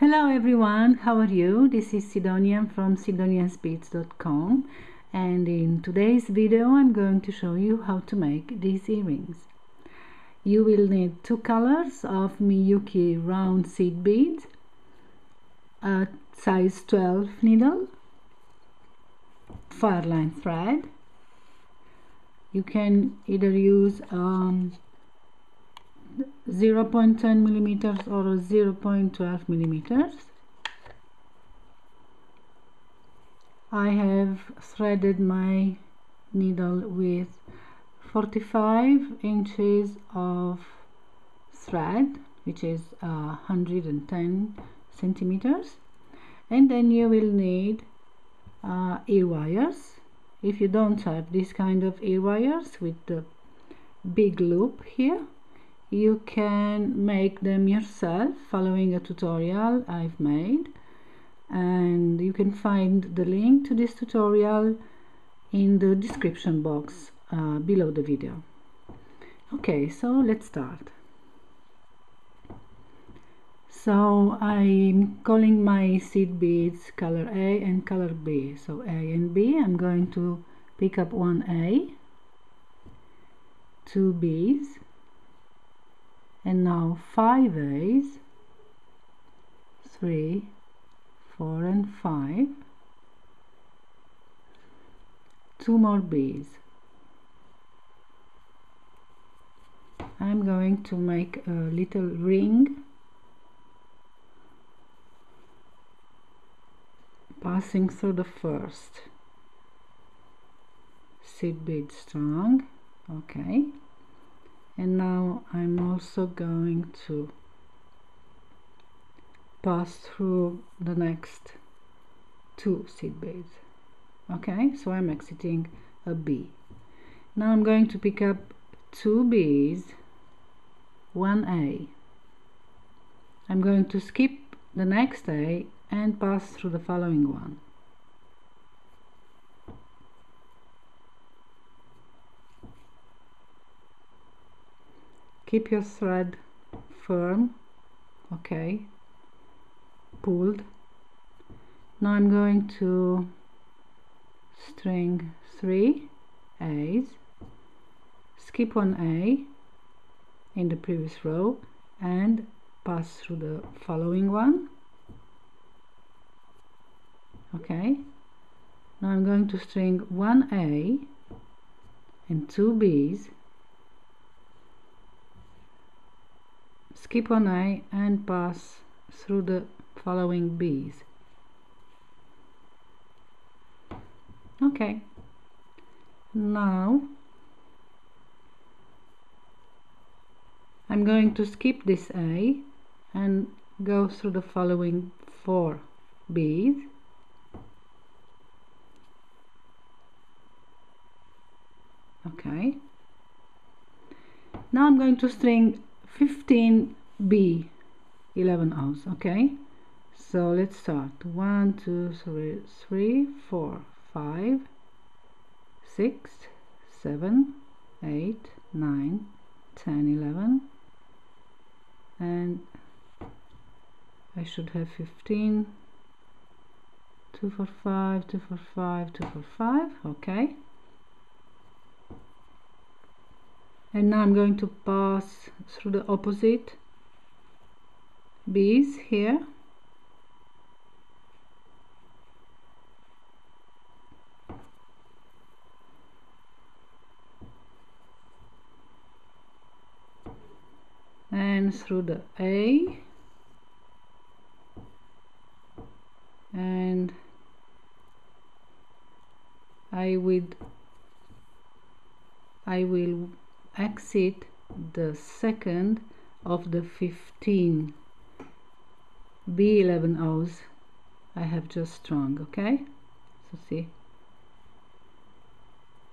Hello everyone, how are you? This is Sidonia from sidoniasbeads.com, and in today's video I'm going to show you how to make these earrings. You will need two colors of Miyuki round seed beads, a size 12 needle, Fireline thread. You can either use 0.10 millimeters or 0.12 millimeters. I have threaded my needle with 45 inches of thread, which is 110 centimeters, and then you will need ear wires. If you don't have this kind of ear wires with the big loop here, you can make them yourself following a tutorial I've made, and you can find the link to this tutorial in the description box below the video. Okay, so let's start. So I'm calling my seed beads color A and color B. So A and B, I'm going to pick up one A, two B's, and now 5 A's, 3, 4 and 5, 2 more B's. I'm going to make a little ring passing through the first seed bead strand. Okay. And now I'm also going to pass through the next two seed beads. Okay, so I'm exiting a B. Now I'm going to pick up two B's, one A. I'm going to skip the next A and pass through the following one. Keep your thread firm, okay, pulled. Now I'm going to string 3 A's, skip one A in the previous row and pass through the following one. Okay, now I'm going to string one A and two B's, skip one A and pass through the following B's. Okay, now I'm going to skip this A and go through the following 4 B's. Okay, now I'm going to string 15 B 11 O's. Okay, so let's start. 1 2 3 4 5 6 7 8 9 10 11, and I should have 15. 2 4 5 2 4 5 2 4 5. Okay, and now I'm going to pass through the opposite B's here, and through the A, and I will exit the second of the 15 B11 O's I have just strung. Okay, so see,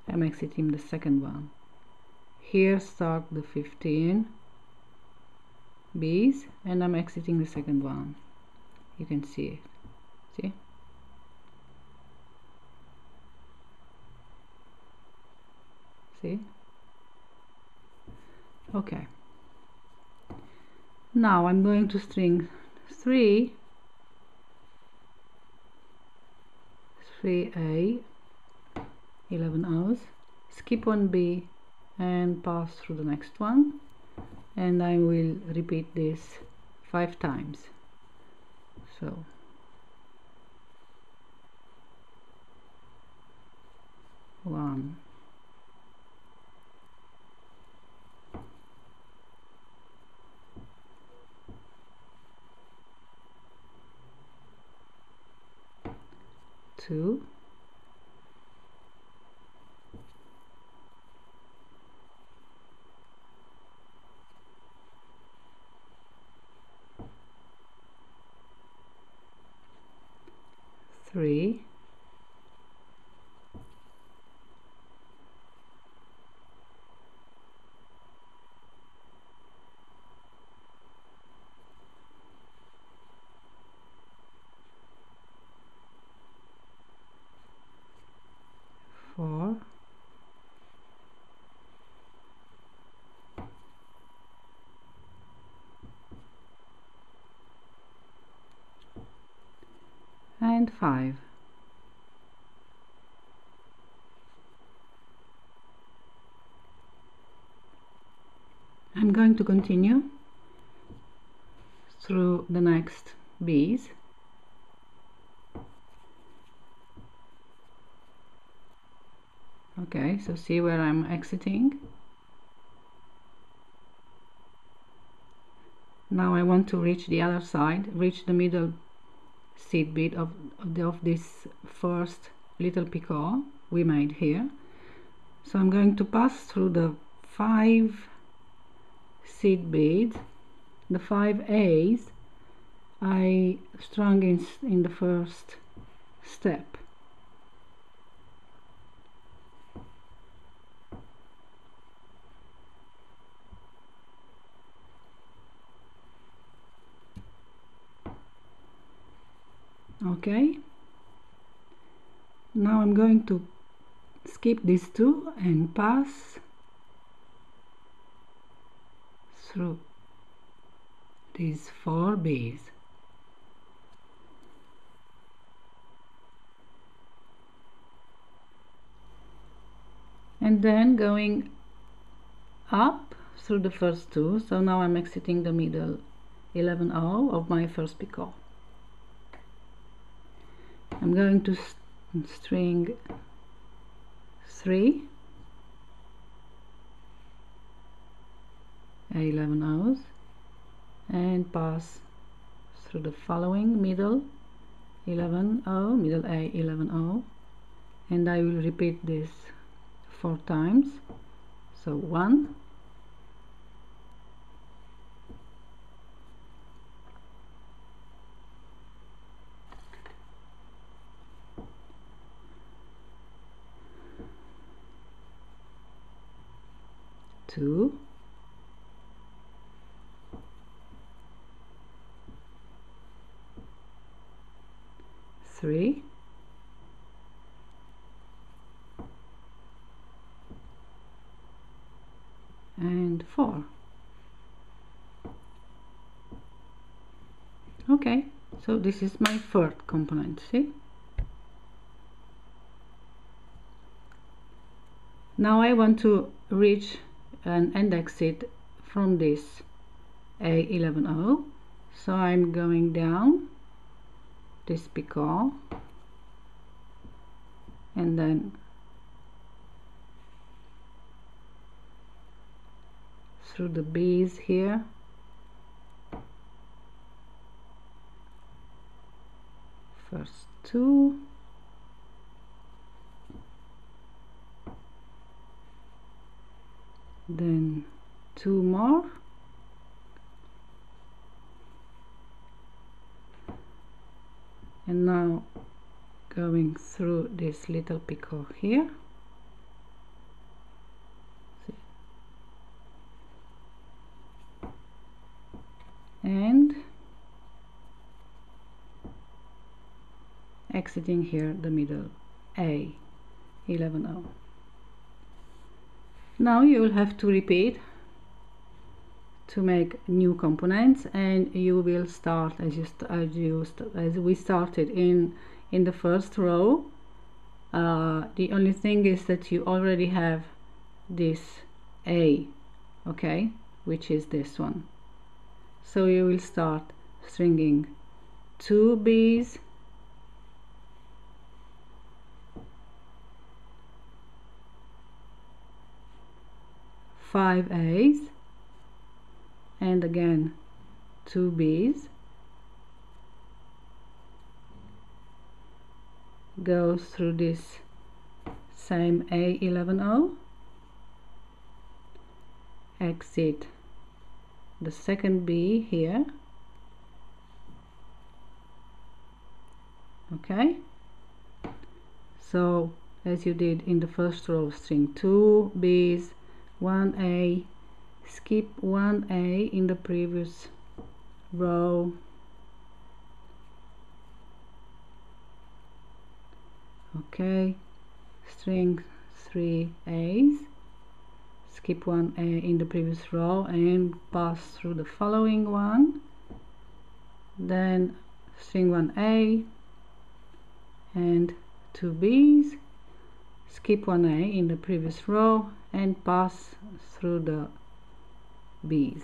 I'm exiting the second one. Here start the 15 B's and I'm exiting the second one. You can see it. See? See? Okay. Now I'm going to string 3 3A, 11 O's, skip one B and pass through the next one, and I will repeat this 5 times. So 1, 2, 3, 4, 5. I'm going to continue through the next bees. Okay, so see where I'm exiting. Now I want to reach the other side, reach the middle seed bead of this first little picot we made here. So I'm going to pass through the 5 seed beads. The 5 A's I strung in the first step. Okay, now I'm going to skip these 2 and pass through these 4 bees. And then going up through the first 2, so now I'm exiting the middle 11O of my first picot. I'm going to string 3 A11 O's and pass through the following middle 11O, middle A 11O, and I will repeat this 4 times. So 1, 2, 3, 4. Okay, so this is my third component, see? Now I want to reach an end exit from this A11O, so I'm going down this picot and then through the bees here, first 2, then 2 more, and now going through this little picot here. See? And exiting here the middle A 11O. Now you will have to repeat to make new components, and you will start as we started in the first row The only thing is that you already have this A, okay, which is this one. So you will start stringing 2 B's, 5 A's, and again 2 B's, go through this same A11O, exit the second B here, okay. So as you did in the first row, string 2 B's, 1 A, skip 1 A in the previous row, okay, string 3 A's, skip 1 A in the previous row and pass through the following one, then string 1 A and 2 B's, skip 1 A in the previous row and pass through the B's.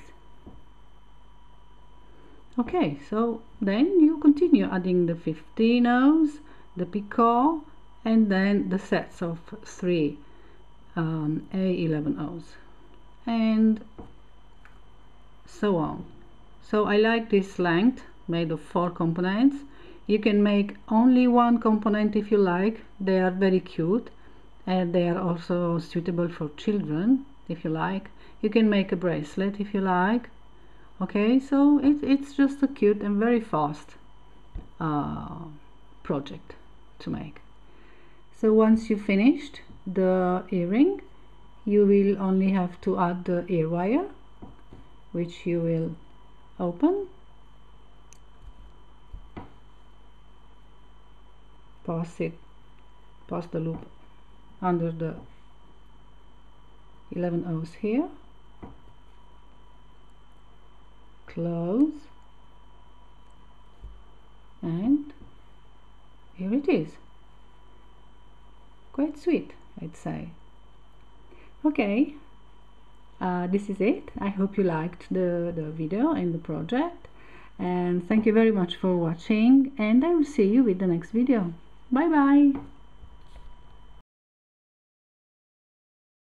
Okay, so then you continue adding the 15 O's, the picot, and then the sets of 3 A11 O's, and so on. So I like this length made of 4 components. You can make only 1 component if you like. They are very cute, and they are also suitable for children if you like. You can make a bracelet if you like. Okay, so it's just a cute and very fast project to make. So once you finished the earring, you will only have to add the ear wire, which you will open, pass the loop under the 11 O's here, close, and here it is. Quite sweet, I'd say. Okay, this is it. I hope you liked the video and the project, and thank you very much for watching, and I will see you with the next video. Bye bye.